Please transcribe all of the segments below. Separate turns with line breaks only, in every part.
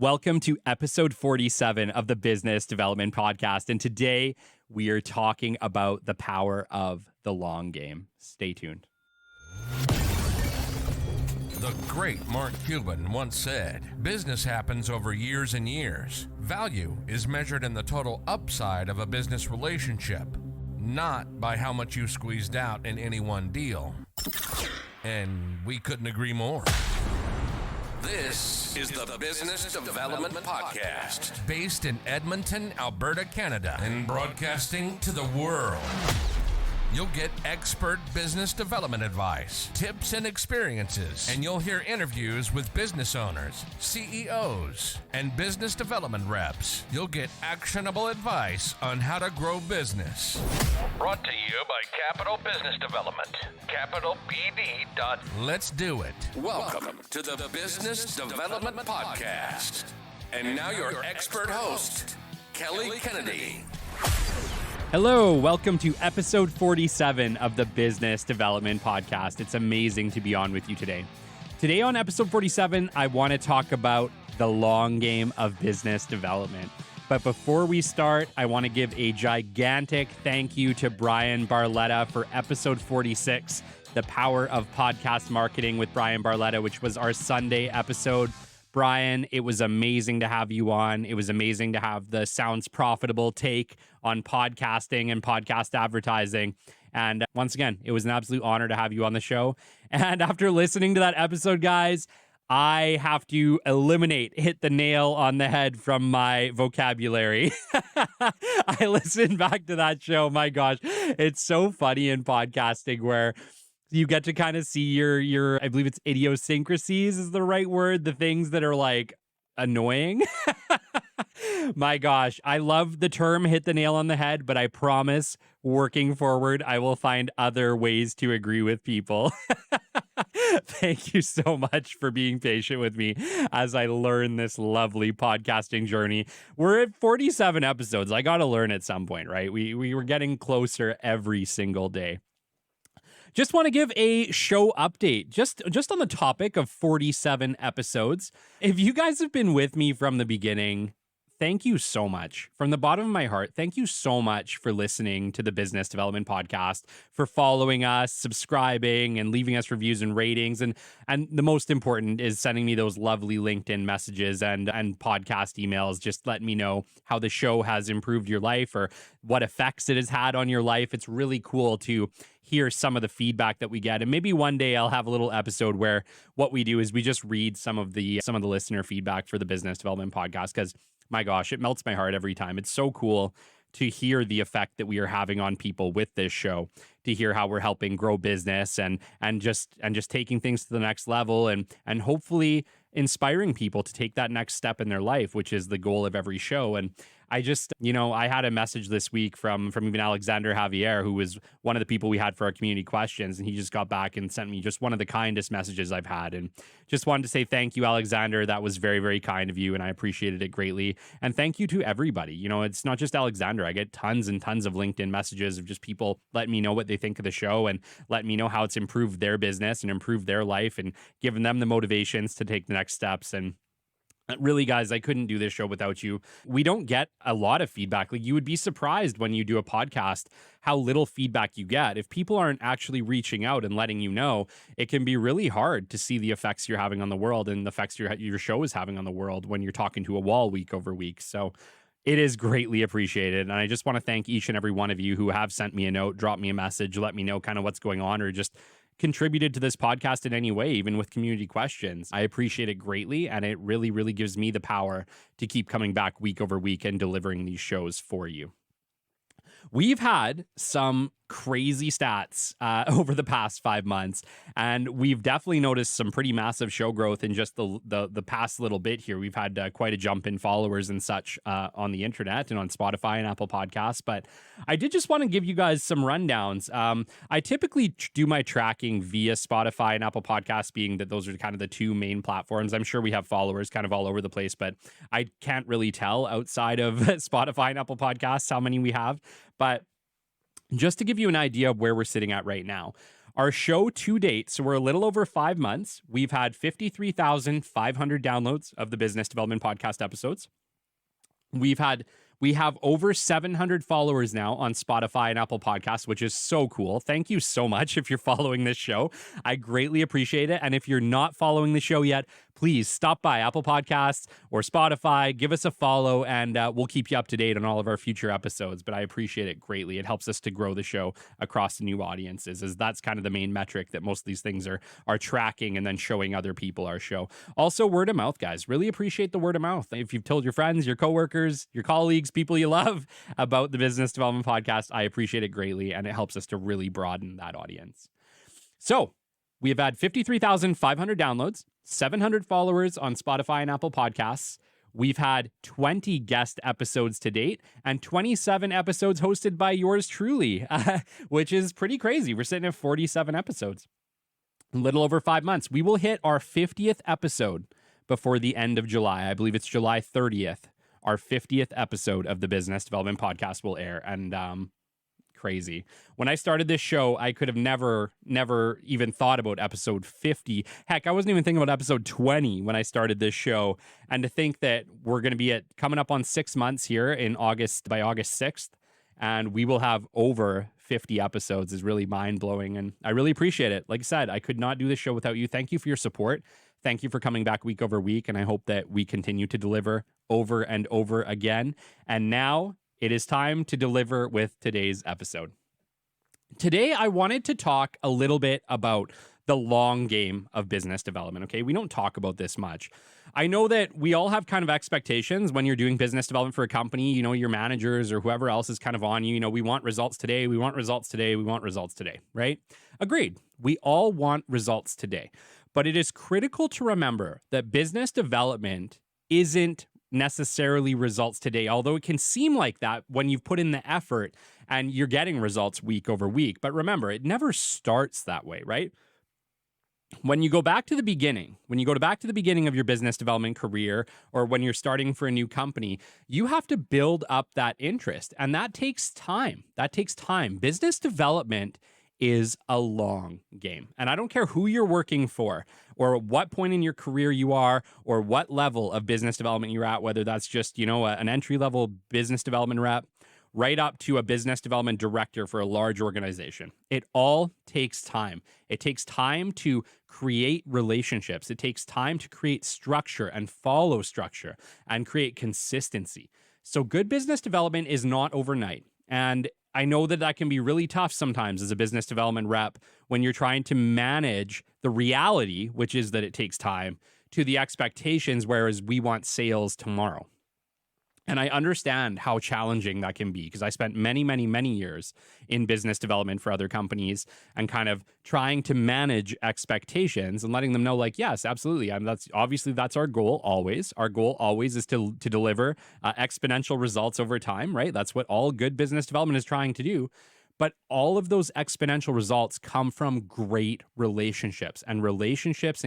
Welcome to episode 47 of the Business Development Podcast. And today we are talking about the power of the long game. Stay tuned.
The great Mark Cuban once said, "Business happens over years and years. Value is measured in the total upside of a business relationship, not by how much you squeezed out in any one deal." And we couldn't agree more. This is the Business Development Podcast, based in Edmonton, Alberta, Canada, and broadcasting to the world. You'll get expert business development advice, tips and experiences, and you'll hear interviews with business owners, CEOs, and business development reps. You'll get actionable advice on how to grow business. Brought to you by Capital Business Development, capitalbd. Let's do it. Welcome to the Business Development Podcast. And now your expert host, Kelly Kennedy.
Hello, welcome to episode 47 of the Business Development Podcast. It's amazing to be on with you today. Today on episode 47, I want to talk about the long game of business development. But before we start, I want to give a gigantic thank you to Brian Barletta for episode 46, The Power of Podcast Marketing with Brian Barletta, which was our Sunday episode. Brian, it was amazing to have you on. It was amazing to have the Sounds Profitable take on podcasting and podcast advertising. And once again, it was an absolute honor to have you on the show. And after listening to that episode, guys, I have to hit the nail on the head from my vocabulary. I listened back to that show. My gosh, it's so funny in podcasting where you get to kind of see your I believe it's idiosyncrasies is the right word, the things that are like annoying. My gosh, I love the term hit the nail on the head, but I promise working forward, I will find other ways to agree with people. Thank you so much for being patient with me as I learn this lovely podcasting journey. We're at 47 episodes. I got to learn at some point, right? We were getting closer every single day. Just want to give a show update, just on the topic of 47 episodes. If you guys have been with me from the beginning, thank you so much. From the bottom of my heart, thank you so much for listening to the Business Development Podcast, for following us, subscribing, and leaving us reviews and ratings. And the most important is sending me those lovely LinkedIn messages and podcast emails, just letting me know how the show has improved your life or what effects it has had on your life. It's really cool to hear some of the feedback that we get. And maybe one day I'll have a little episode where what we do is we just read some of the listener feedback for the Business Development Podcast, because my gosh, it melts my heart every time. It's so cool to hear the effect that we are having on people with this show, to hear how we're helping grow business and just taking things to the next level and hopefully inspiring people to take that next step in their life, which is the goal of every show. And I just, I had a message this week from even Alexander Javier, who was one of the people we had for our community questions. And he just got back and sent me just one of the kindest messages I've had. And just wanted to say thank you, Alexander. That was very, very kind of you. And I appreciated it greatly. And thank you to everybody. It's not just Alexander. I get tons and tons of LinkedIn messages of just people letting me know what they think of the show and letting me know how it's improved their business and improved their life and giving them the motivations to take the next steps. And really, guys, I couldn't do this show without you. We don't get a lot of feedback. Like, you would be surprised when you do a podcast how little feedback you get. If people aren't actually reaching out and letting you know, it can be really hard to see the effects you're having on the world and the effects your show is having on the world when you're talking to a wall week over week. So it is greatly appreciated. And I just want to thank each and every one of you who have sent me a note, dropped me a message, let me know kind of what's going on, or just contributed to this podcast in any way, even with community questions. I appreciate it greatly, and it really, really gives me the power to keep coming back week over week and delivering these shows for you. We've had some crazy stats over the past 5 months, and we've definitely noticed some pretty massive show growth in just the past little bit here. We've had quite a jump in followers and such on the internet and on Spotify and Apple Podcasts, but I did just want to give you guys some rundowns. I typically do my tracking via Spotify and Apple Podcasts, being that those are kind of the two main platforms. I'm sure we have followers kind of all over the place, but I can't really tell outside of Spotify and Apple Podcasts how many we have. But just to give you an idea of where we're sitting at right now, Our show to date, so we're a little over 5 months, we've had 53,500 downloads of the Business Development Podcast episodes. We have over 700 followers now on Spotify and Apple Podcasts, which is so cool. Thank you so much if you're following this show. I greatly appreciate it. And if you're not following the show yet, please stop by Apple Podcasts or Spotify, give us a follow, and we'll keep you up to date on all of our future episodes. But I appreciate it greatly. It helps us to grow the show across new audiences, as that's kind of the main metric that most of these things are tracking and then showing other people our show. Also, word of mouth, guys. Really appreciate the word of mouth. If you've told your friends, your coworkers, your colleagues, people you love about the Business Development Podcast, I appreciate it greatly, and it helps us to really broaden that audience. So we have had 53,500 downloads, 700 followers on Spotify and Apple Podcasts. We've had 20 guest episodes to date and 27 episodes hosted by yours truly, which is pretty crazy. We're sitting at 47 episodes, a little over 5 months. We will hit our 50th episode before the end of July. I believe it's July 30th. Our 50th episode of the Business Development Podcast will air, and crazy. When I started this show, I could have never even thought about episode 50. Heck, I wasn't even thinking about episode 20 when I started this show. And to think that we're going to be coming up on 6 months here in August, by August 6th, and we will have over 50 episodes is really mind-blowing, and I really appreciate it. Like I said, I could not do this show without you. Thank you for your support. Thank you for coming back week over week, and I hope that we continue to deliver over and over again. And now it is time to deliver with today's episode. Today, I wanted to talk a little bit about the long game of business development, okay? We don't talk about this much. I know that we all have kind of expectations when you're doing business development for a company. You know, your managers or whoever else is kind of on you. You know, we want results today. We want results today. We want results today, right? Agreed. We all want results today. But it is critical to remember that business development isn't necessarily results today, although it can seem like that when you've put in the effort and you're getting results week over week. But remember, it never starts that way, right? When you go back to the beginning, of your business development career, or when you're starting for a new company, you have to build up that interest. And that takes time. Business development is a long game. And I don't care who you're working for or what point in your career you are or what level of business development you're at, whether that's just, an entry-level business development rep right up to a business development director for a large organization. It all takes time. It takes time to create relationships. It takes time to create structure and follow structure and create consistency. So good business development is not overnight. And I know that can be really tough sometimes as a business development rep when you're trying to manage the reality, which is that it takes time, to the expectations, whereas we want sales tomorrow. And I understand how challenging that can be because I spent many, many, many years in business development for other companies and kind of trying to manage expectations and letting them know, like, yes, absolutely. That's our goal always. Our goal always is to deliver exponential results over time, right? That's what all good business development is trying to do. But all of those exponential results come from great relationships and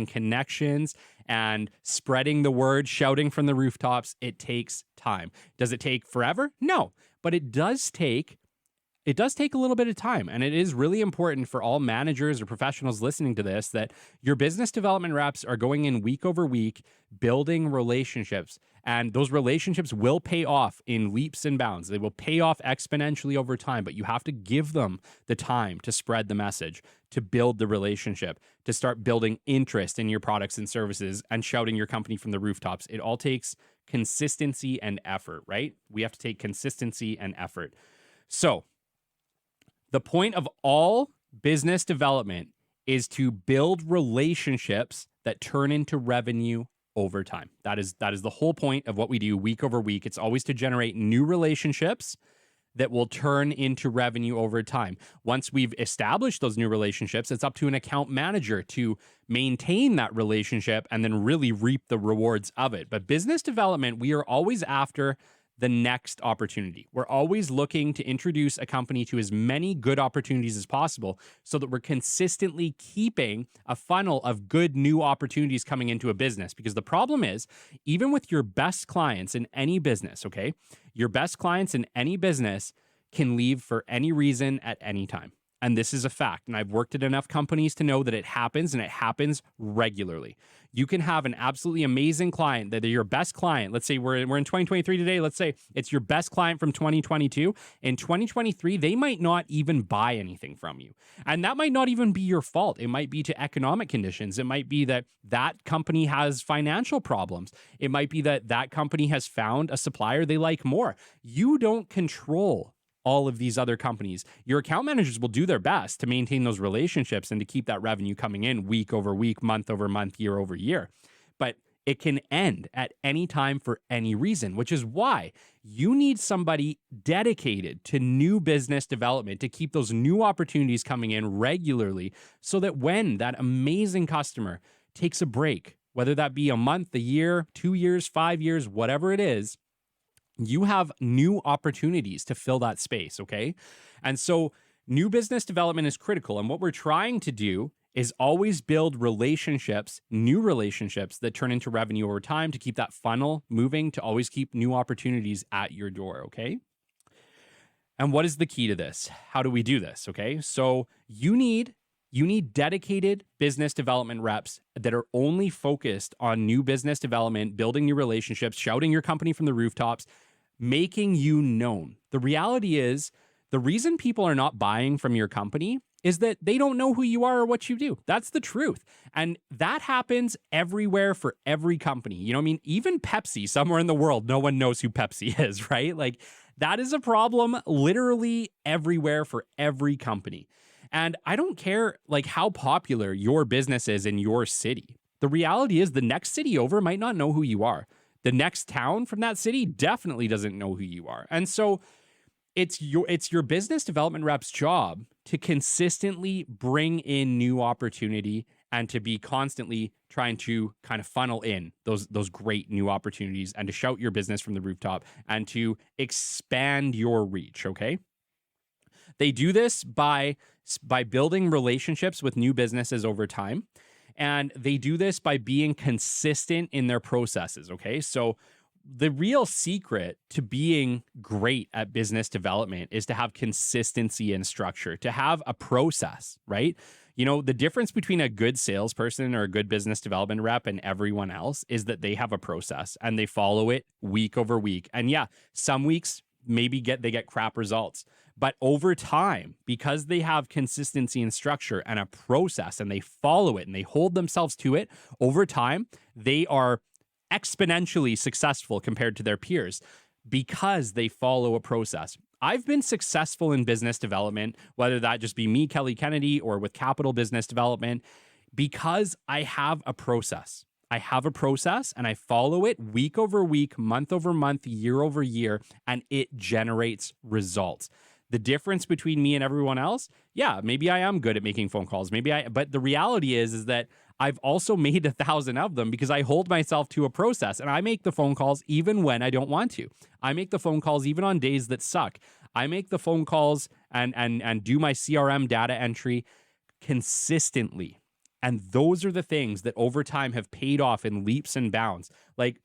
connections and spreading the word, shouting from the rooftops. It takes time. Does it take forever? No, but it does take a little bit of time. And it is really important for all managers or professionals listening to this that your business development reps are going in week over week, building relationships. And those relationships will pay off in leaps and bounds. They will pay off exponentially over time, but you have to give them the time to spread the message, to build the relationship, to start building interest in your products and services and shouting your company from the rooftops. It all takes consistency and effort, right? We have to take consistency and effort. So the point of all business development is to build relationships that turn into revenue over time. That is the whole point of what we do week over week. It's always to generate new relationships that will turn into revenue over time. Once we've established those new relationships, it's up to an account manager to maintain that relationship and then really reap the rewards of it. But business development, we are always after the next opportunity. We're always looking to introduce a company to as many good opportunities as possible so that we're consistently keeping a funnel of good new opportunities coming into a business. Because the problem is, even with your best clients in any business, okay, your best clients in any business can leave for any reason at any time. And this is a fact. And I've worked at enough companies to know that it happens, and it happens regularly. You can have an absolutely amazing client that they're your best client. Let's say we're in 2023 today. Let's say it's your best client from 2022. In 2023, they might not even buy anything from you. And that might not even be your fault. It might be to economic conditions. It might be that that company has financial problems. It might be that that company has found a supplier they like more. You don't control all of these other companies. Your account managers will do their best to maintain those relationships and to keep that revenue coming in week over week, month over month, year over year. But it can end at any time for any reason, which is why you need somebody dedicated to new business development to keep those new opportunities coming in regularly, so that when that amazing customer takes a break, whether that be a month, a year, 2 years, 5 years, whatever it is, you have new opportunities to fill that space, okay? And so new business development is critical. And what we're trying to do is always build relationships, new relationships that turn into revenue over time, to keep that funnel moving, to always keep new opportunities at your door, okay? And what is the key to this? How do we do this, okay? So you need dedicated business development reps that are only focused on new business development, building new relationships, shouting your company from the rooftops, making you known. The reality is, the reason people are not buying from your company is that they don't know who you are or what you do. That's the truth. And that happens everywhere for every company. You know what I mean? Even Pepsi, somewhere in the world, no one knows who Pepsi is, right? Like, that is a problem literally everywhere for every company. And I don't care like how popular your business is in your city. The reality is, the next city over might not know who you are. The next town from that city definitely doesn't know who you are. And so it's your business development rep's job to consistently bring in new opportunity and to be constantly trying to kind of funnel in those great new opportunities and to shout your business from the rooftop and to expand your reach, okay? They do this by building relationships with new businesses over time. And they do this by being consistent in their processes, okay? So the real secret to being great at business development is to have consistency and structure, to have a process, right? You know, the difference between a good salesperson or a good business development rep and everyone else is that they have a process and they follow it week over week. And yeah, some weeks maybe they get crap results. But over time, because they have consistency and structure and a process and they follow it and they hold themselves to it, over time, they are exponentially successful compared to their peers because they follow a process. I've been successful in business development, whether that just be me, Kelly Kennedy, or with Capital Business Development, because I have a process. I have a process and I follow it week over week, month over month, year over year, and it generates results. The difference between me and everyone else, yeah, maybe I am good at making phone calls. But the reality is that I've also made 1,000 of them because I hold myself to a process and I make the phone calls even when I don't want to. I make the phone calls even on days that suck. I make the phone calls and do my CRM data entry consistently. And those are the things that over time have paid off in leaps and bounds. Like,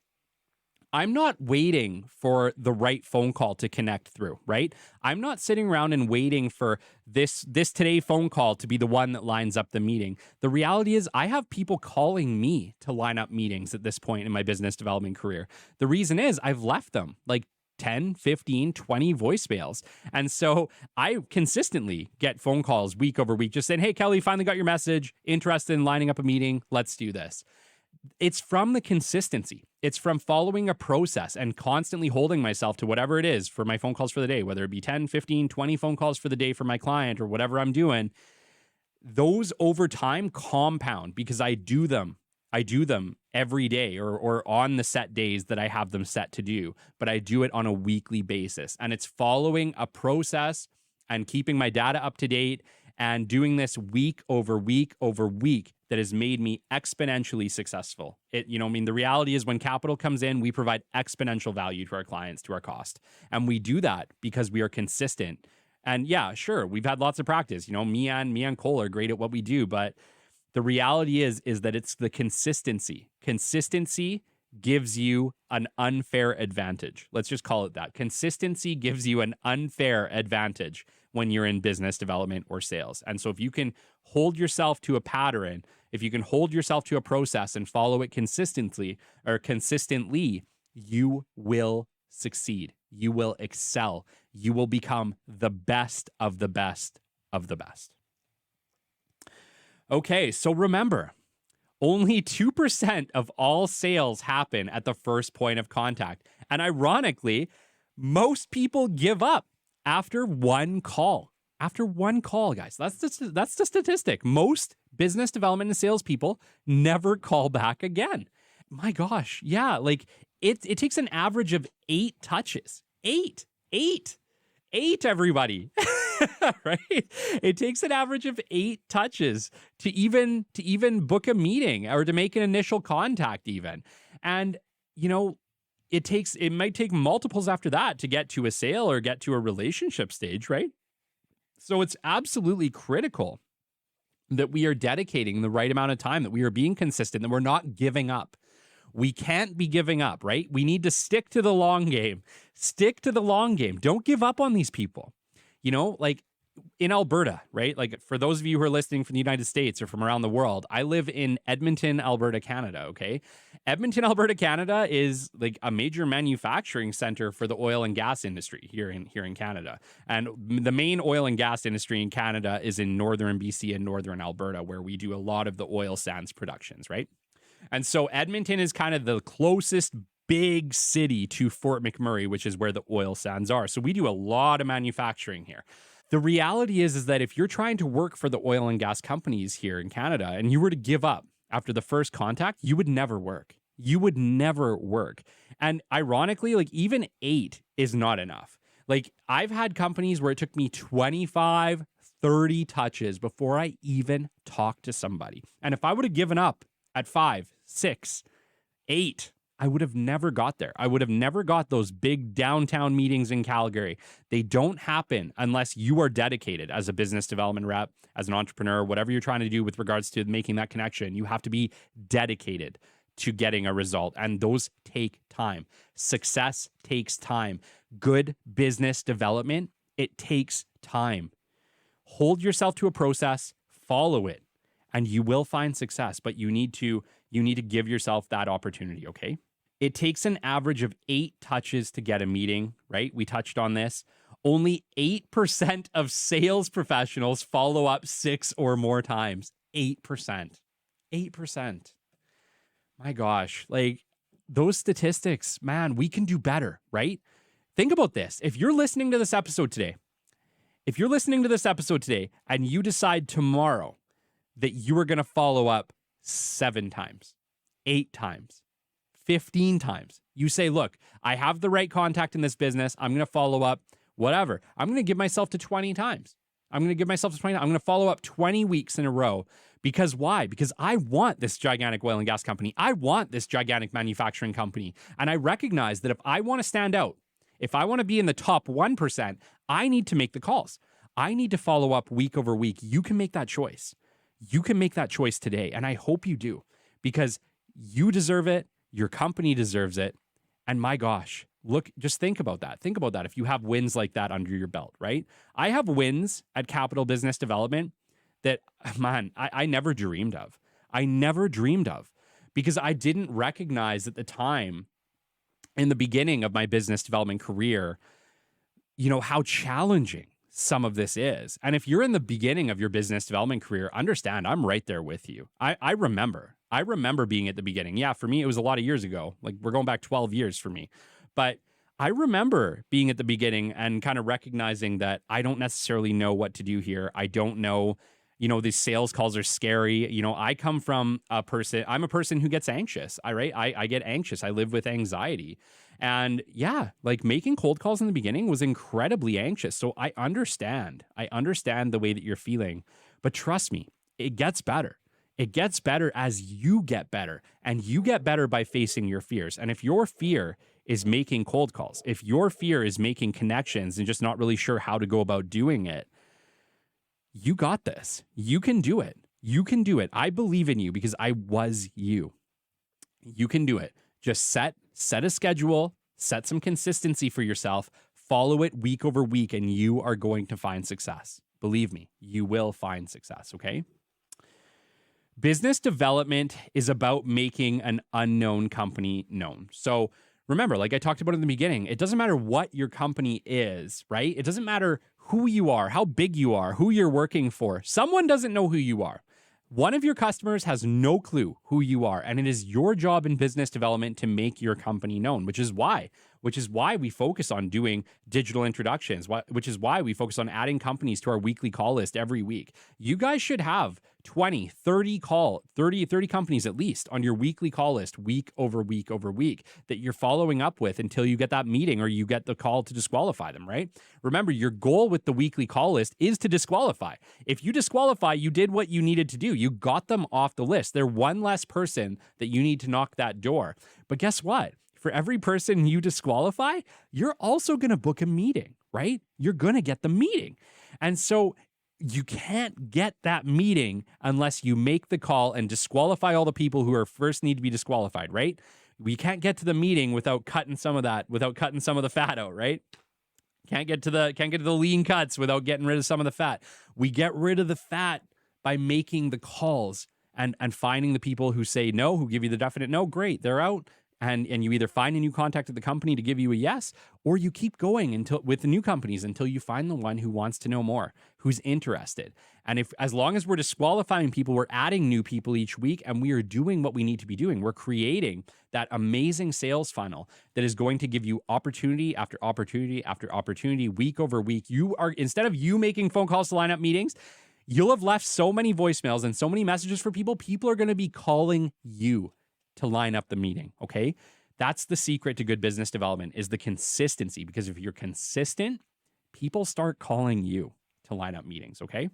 I'm not waiting for the right phone call to connect through, right? I'm not sitting around and waiting for this today phone call to be the one that lines up the meeting. The reality is I have people calling me to line up meetings at this point in my business development career. The reason is I've left them like 10, 15, 20 voicemails. And so I consistently get phone calls week over week just saying, hey, Kelly, finally got your message, interested in lining up a meeting, let's do this. It's from the consistency. It's from following a process and constantly holding myself to whatever it is for my phone calls for the day, whether it be 10, 15, 20 phone calls for the day for my client or whatever I'm doing. Those over time compound because I do them every day or on the set days that I have them set to do, but I do it on a weekly basis. And it's following a process and keeping my data up to date and doing this week over week over week that has made me exponentially successful. The reality is when capital comes in, we provide exponential value to our clients, to our cost. And we do that because we are consistent. And yeah, sure, we've had lots of practice. Me and Cole are great at what we do, but the reality is that it's the consistency. Consistency gives you an unfair advantage. Let's just call it that. Consistency gives you an unfair advantage when you're in business development or sales. And so if you can hold yourself to a pattern, if you can hold yourself to a process and follow it consistently, you will succeed. You will excel. You will become the best of the best of the best. Okay, so remember, only 2% of all sales happen at the first point of contact. And ironically, most people give up after one call. After one call, guys. That's the statistic. Most business development and salespeople never call back again. My gosh. Yeah, like it takes an average of 8 touches. Eight, everybody. Right? It takes an average of 8 touches to even book a meeting or to make an initial contact even. And, it might take multiples after that to get to a sale or get to a relationship stage, right? So it's absolutely critical that we are dedicating the right amount of time, that we are being consistent, that we're not giving up. We can't be giving up, right? We need to stick to the long game. Stick to the long game. Don't give up on these people. Like in Alberta, right? Like for those of you who are listening from the United States or from around the world, I live in Edmonton, Alberta, Canada, okay? Edmonton, Alberta, Canada is like a major manufacturing center for the oil and gas industry here in Canada. And the main oil and gas industry in Canada is in northern BC and northern Alberta, where we do a lot of the oil sands productions, right? And so Edmonton is kind of the closest big city to Fort McMurray, which is where the oil sands are. So we do a lot of manufacturing here. The reality is that if you're trying to work for the oil and gas companies here in Canada and you were to give up after the first contact, you would never work. You would never work. And ironically, like even 8 is not enough. Like I've had companies where it took me 25, 30 touches before I even talked to somebody. And if I would have given up at 5, 6, 8, I would have never got there. I would have never got those big downtown meetings in Calgary. They don't happen unless you are dedicated as a business development rep, as an entrepreneur, whatever you're trying to do with regards to making that connection. You have to be dedicated to getting a result. And those take time. Success takes time. Good business development, it takes time. Hold yourself to a process, follow it, and you will find success. But you need to give yourself that opportunity, okay? It takes an average of 8 touches to get a meeting, right? We touched on this. Only 8% of sales professionals follow up 6 or more times. 8%. 8%. My gosh, like those statistics, man, we can do better, right? Think about this. If you're listening to this episode today, and you decide tomorrow that you are going to follow up 7 times, 8 times, 15 times. You say, look, I have the right contact in this business. I'm going to follow up, whatever. I'm going to give myself to 20 times. I'm going to follow up 20 weeks in a row. Because why? Because I want this gigantic oil and gas company. I want this gigantic manufacturing company. And I recognize that if I want to stand out, if I want to be in the top 1%, I need to make the calls. I need to follow up week over week. You can make that choice. You can make that choice today. And I hope you do, because you deserve it. Your company deserves it. And my gosh, look, just think about that. Think about that if you have wins like that under your belt, right? I have wins at Capital Business Development that, man, I never dreamed of. Because I didn't recognize at the time in the beginning of my business development career, how challenging some of this is. And if you're in the beginning of your business development career, understand I'm right there with you. I remember being at the beginning. Yeah, for me, it was a lot of years ago. Like we're going back 12 years for me. But I remember being at the beginning and kind of recognizing that I don't necessarily know what to do here. I don't know, these sales calls are scary. I come from I'm a person who gets anxious. I get anxious. I live with anxiety. And yeah, like making cold calls in the beginning was incredibly anxious. So I understand the way that you're feeling, but trust me, it gets better. It gets better as you get better, and you get better by facing your fears. And if your fear is making cold calls, if your fear is making connections and just not really sure how to go about doing it, you got this. You can do it. You can do it. I believe in you because I was you. You can do it. Just set a schedule, set some consistency for yourself, Follow it week over week, and you are going to find success. Believe me, you will find success, okay? Business development is about making an unknown company known. So remember, like I talked about in the beginning, it doesn't matter what your company is, right? It doesn't matter who you are, how big you are, who you're working for. Someone doesn't know who you are. One of your customers has no clue who you are, and it is your job in business development to make your company known, which is why we focus on doing digital introductions, which is why we focus on adding companies to our weekly call list every week. You guys should have 20, 30 companies at least on your weekly call list week over week over week that you're following up with until you get that meeting or you get the call to disqualify them, right? Remember, your goal with the weekly call list is to disqualify. If you disqualify, you did what you needed to do. You got them off the list. They're one less person that you need to knock that door. But guess what? For every person you disqualify, you're also going to book a meeting, right? You're going to get the meeting. And so you can't get that meeting unless you make the call and disqualify all the people who are first need to be disqualified, right? We can't get to the meeting without cutting some of the fat out, right? Can't get to the lean cuts without getting rid of some of the fat. We get rid of the fat by making the calls and finding the people who say no, who give you the definite no. Great, they're out. And you either find a new contact at the company to give you a yes, or you keep going with the new companies until you find the one who wants to know more, who's interested. And as long as we're disqualifying people, we're adding new people each week, and we are doing what we need to be doing. We're creating that amazing sales funnel that is going to give you opportunity after opportunity after opportunity, week over week. Instead of you making phone calls to line up meetings, you'll have left so many voicemails and so many messages for people. People are going to be calling you to line up the meeting, okay? That's the secret to good business development, is the consistency. Because if you're consistent, people start calling you to line up meetings, okay?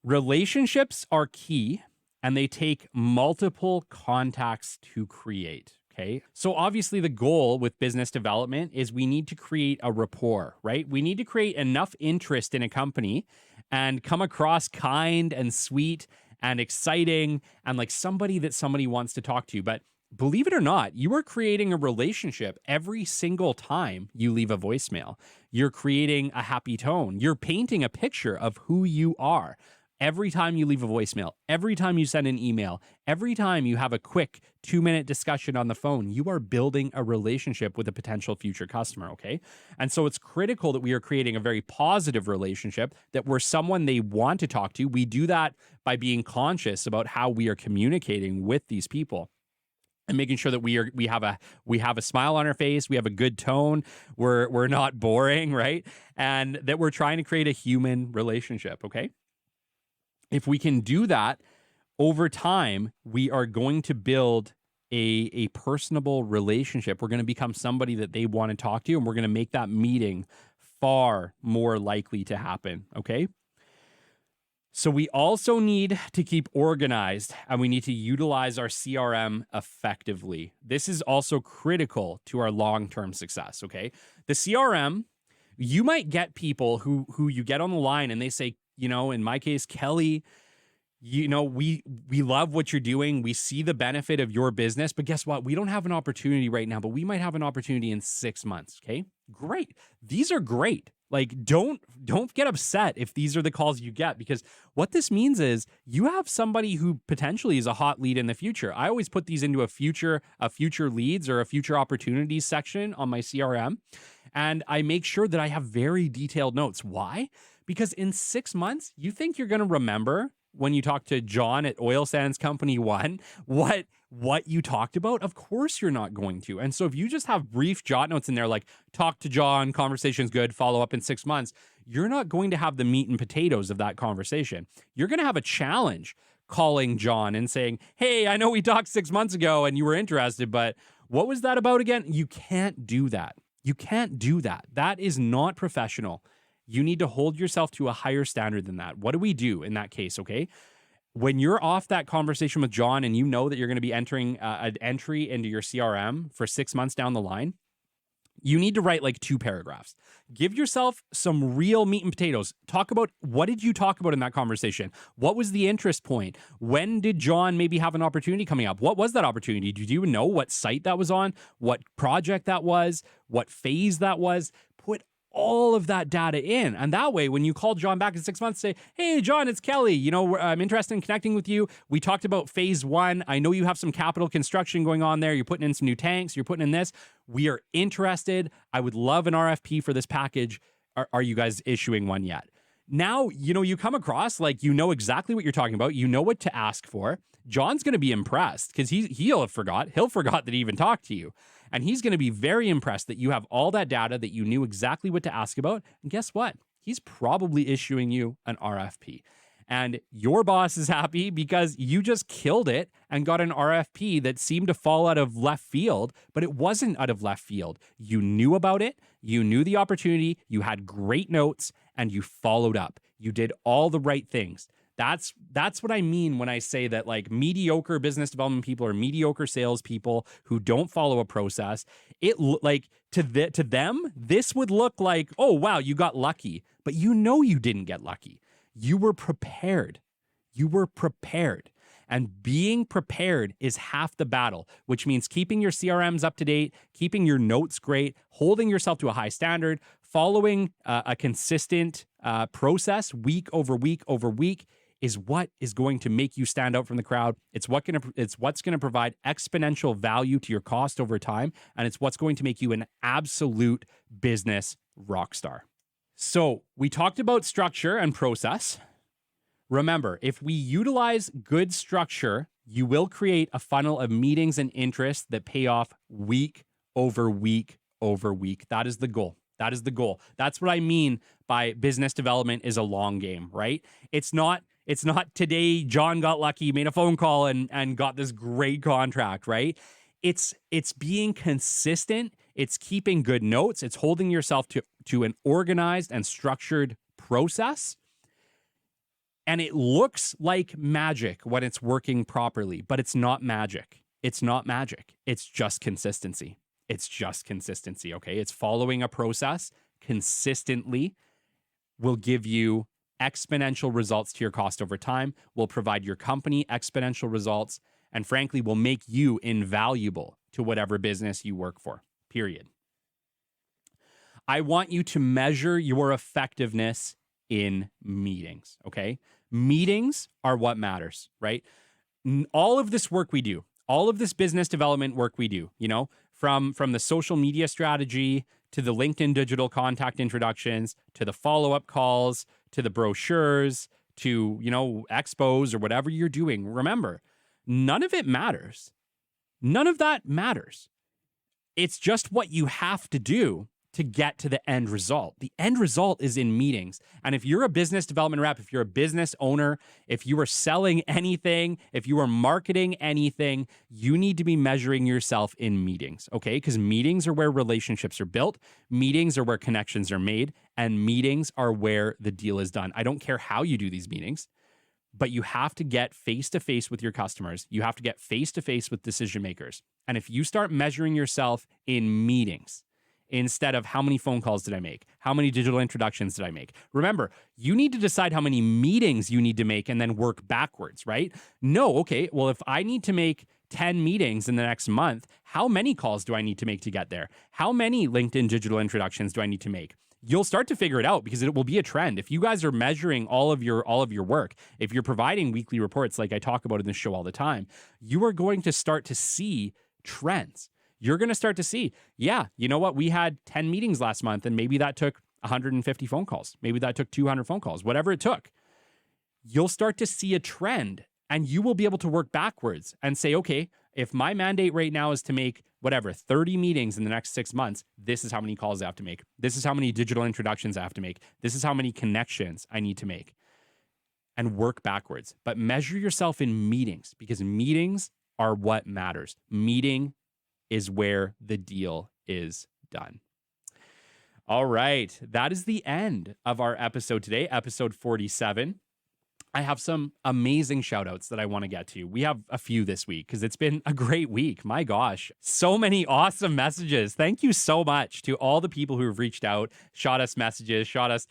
Relationships are key, and they take multiple contacts to create, okay? So obviously the goal with business development is we need to create a rapport, right? We need to create enough interest in a company and come across kind and sweet and exciting and like somebody that somebody wants to talk to. But believe it or not, you are creating a relationship every single time you leave a voicemail. You're creating a happy tone. You're painting a picture of who you are. Every time you leave a voicemail, every time you send an email, every time you have a quick 2-minute discussion on the phone, you are building a relationship with a potential future customer, okay? And so it's critical that we are creating a very positive relationship, that we're someone they want to talk to. We do that by being conscious about how we are communicating with these people and making sure that we have a smile on our face, we have a good tone, we're not boring, right? And that we're trying to create a human relationship, okay? If we can do that over time, we are going to build a personable relationship. We're going to become somebody that they want to talk to, and we're going to make that meeting far more likely to happen, okay? So we also need to keep organized, and we need to utilize our CRM effectively. This is also critical to our long-term success, okay? The CRM, you might get people who you get on the line and they say, you know, in my case, Kelly, you know, we love what you're doing. We see the benefit of your business, but guess what? We don't have an opportunity right now, but we might have an opportunity in 6 months. Okay, great. These are great. Like, don't get upset if these are the calls you get, because what this means is you have somebody who potentially is a hot lead in the future. I always put these into a future leads or a future opportunities section on my CRM. And I make sure that I have very detailed notes. Why? Because in 6 months, you think you're going to remember when you talk to John at Oil Sands Company 1, what you talked about? Of course you're not going to. And so if you just have brief jot notes in there, like talk to John, conversation's good, follow up in 6 months, you're not going to have the meat and potatoes of that conversation. You're going to have a challenge calling John and saying, hey, I know we talked 6 months ago and you were interested, but what was that about again? You can't do that. You can't do that. That is not professional. You need to hold yourself to a higher standard than that. What do we do in that case, okay? When you're off that conversation with John and you know that you're going to be entering an entry into your CRM for 6 months down the line, you need to write like 2 paragraphs. Give yourself some real meat and potatoes. Talk about, what did you talk about in that conversation? What was the interest point? When did John maybe have an opportunity coming up? What was that opportunity? Did you even know what site that was on? What project that was? What phase that was? Put all of that data in. And that way, when you call John back in 6 months, say, hey, John, it's Kelly. I'm interested in connecting with you. We talked about phase 1. I know you have some capital construction going on there. You're putting in some new tanks. You're putting in this. We are interested. I would love an RFP for this package. Are you guys issuing one yet? Now, you come across like you know exactly what you're talking about. You know what to ask for. John's going to be impressed because he'll have forgot. He'll forgot that he even talked to you. And he's going to be very impressed that you have all that data, that you knew exactly what to ask about. And guess what? He's probably issuing you an RFP. And your boss is happy because you just killed it and got an RFP that seemed to fall out of left field, but it wasn't out of left field. You knew about it. You knew the opportunity. You had great notes and you followed up. You did all the right things. That's what I mean when I say that like mediocre business development people or mediocre salespeople who don't follow a process. To them, this would look like, oh, wow, you got lucky. But you didn't get lucky. You were prepared. You were prepared. And being prepared is half the battle, which means keeping your CRMs up to date, keeping your notes great, holding yourself to a high standard, following a consistent process week over week over week is what is going to make you stand out from the crowd. It's what's going to provide exponential value to your cost over time, and it's what's going to make you an absolute business rock star. So we talked about structure and process. Remember, if we utilize good structure, you will create a funnel of meetings and interests that pay off week over week over week. That is the goal. That is the goal. That's what I mean by business development is a long game, right? It's not today John got lucky, made a phone call and got this great contract, right? It's being consistent. It's keeping good notes. It's holding yourself to an organized and structured process. And it looks like magic when it's working properly, but it's not magic. It's not magic. It's just consistency. It's just consistency, okay? It's following a process consistently will give you exponential results to your cost over time, will provide your company exponential results, and frankly, will make you invaluable to whatever business you work for, period. I want you to measure your effectiveness in meetings, okay? Meetings are what matters, right? All of this work we do, all of this business development work we do, from the social media strategy to the LinkedIn digital contact introductions, to the follow-up calls, to the brochures, to, expos or whatever you're doing. Remember, none of it matters. None of that matters. It's just what you have to do to get to the end result. The end result is in meetings. And if you're a business development rep, if you're a business owner, if you are selling anything, if you are marketing anything, you need to be measuring yourself in meetings, okay? Because meetings are where relationships are built, meetings are where connections are made, and meetings are where the deal is done. I don't care how you do these meetings, but you have to get face-to-face with your customers. You have to get face-to-face with decision makers. And if you start measuring yourself in meetings, instead of how many phone calls did I make? How many digital introductions did I make? Remember, you need to decide how many meetings you need to make and then work backwards, right? No, okay, well, if I need to make 10 meetings in the next month, how many calls do I need to make to get there? How many LinkedIn digital introductions do I need to make? You'll start to figure it out because it will be a trend. If you guys are measuring all of your work, if you're providing weekly reports like I talk about in this show all the time, you are going to start to see trends. You're going to start to see, yeah, you know what? We had 10 meetings last month and maybe that took 150 phone calls. Maybe that took 200 phone calls, whatever it took. You'll start to see a trend and you will be able to work backwards and say, okay, if my mandate right now is to make 30 meetings in the next 6 months, this is how many calls I have to make. This is how many digital introductions I have to make. This is how many connections I need to make, and work backwards. But measure yourself in meetings because meetings are what matters. Meeting is where the deal is done. All right. That is the end of our episode today, episode 47. I have some amazing shout outs that I want to get to. We have a few this week because it's been a great week. My gosh, so many awesome messages. Thank you so much to all the people who have reached out, shot us messages, shot us,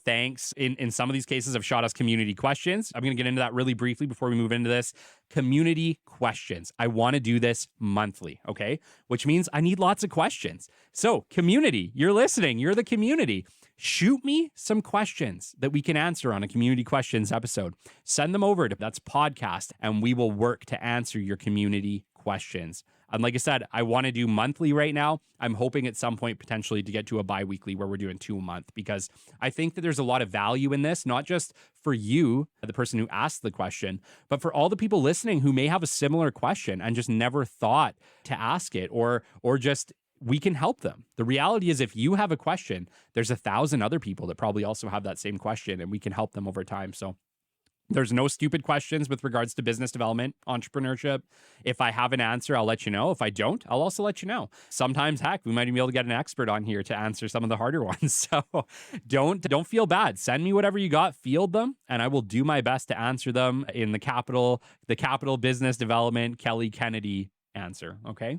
thanks. In some of these cases have shot us community questions. I'm going to get into that really briefly before we move into this. Community questions. I want to do this monthly, okay? Which means I need lots of questions. So community, you're listening. You're the community. Shoot me some questions that we can answer on a community questions episode. Send them over to That's Podcast, and we will work to answer your community questions. And like I said, I want to do monthly right now. I'm hoping at some point potentially to get to a bi-weekly where we're doing 2 a month, because I think that there's a lot of value in this, not just for you, the person who asked the question, but for all the people listening who may have a similar question and just never thought to ask it, or just we can help them. The reality is, if you have a question, there's 1,000 other people that probably also have that same question, and we can help them over time. So there's no stupid questions with regards to business development, entrepreneurship. If I have an answer, I'll let you know. If I don't, I'll also let you know. Sometimes, heck, we might even be able to get an expert on here to answer some of the harder ones. So don't feel bad. Send me whatever you got, field them, and I will do my best to answer them in the capital business development Kelly Kennedy answer. Okay.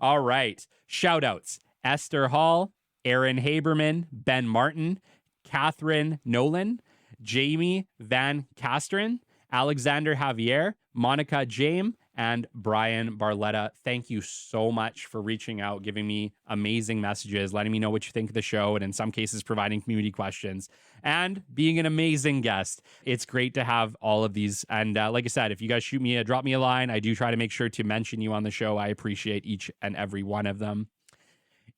All right. Shout outs. Esther Hall, Aaron Haberman, Ben Martin, Catherine Nolan, Jamie Van Castren, Alexander Javier, Monica James, and Brian Barletta. Thank you so much for reaching out, giving me amazing messages, letting me know what you think of the show, and in some cases providing community questions, and being an amazing guest. It's great to have all of these. And like I said, if you guys drop me a line, I do try to make sure to mention you on the show. I appreciate each and every one of them.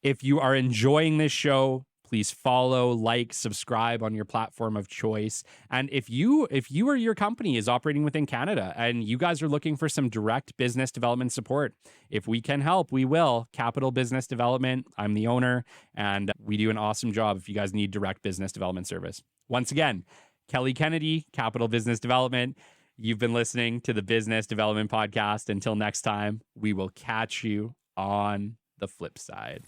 If you are enjoying this show, please follow, like, subscribe on your platform of choice. And if you or your company is operating within Canada and you guys are looking for some direct business development support, if we can help, we will. Capital Business Development. I'm the owner, and we do an awesome job if you guys need direct business development service. Once again, Kelly Kennedy, Capital Business Development. You've been listening to the Business Development Podcast. Until next time, we will catch you on the flip side.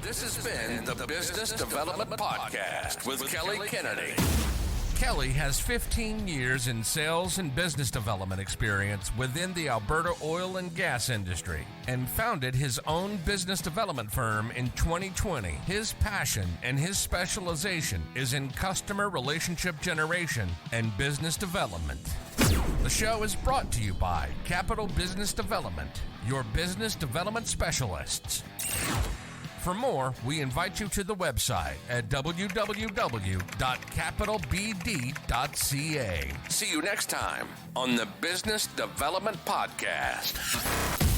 This has been the Business Development Podcast with Kelly Kennedy. Kelly has 15 years in sales and business development experience within the Alberta oil and gas industry and founded his own business development firm in 2020. His passion and his specialization is in customer relationship generation and business development. The show is brought to you by Capital Business Development, your business development specialists. For more, we invite you to the website at www.capitalbd.ca. See you next time on the Business Development Podcast.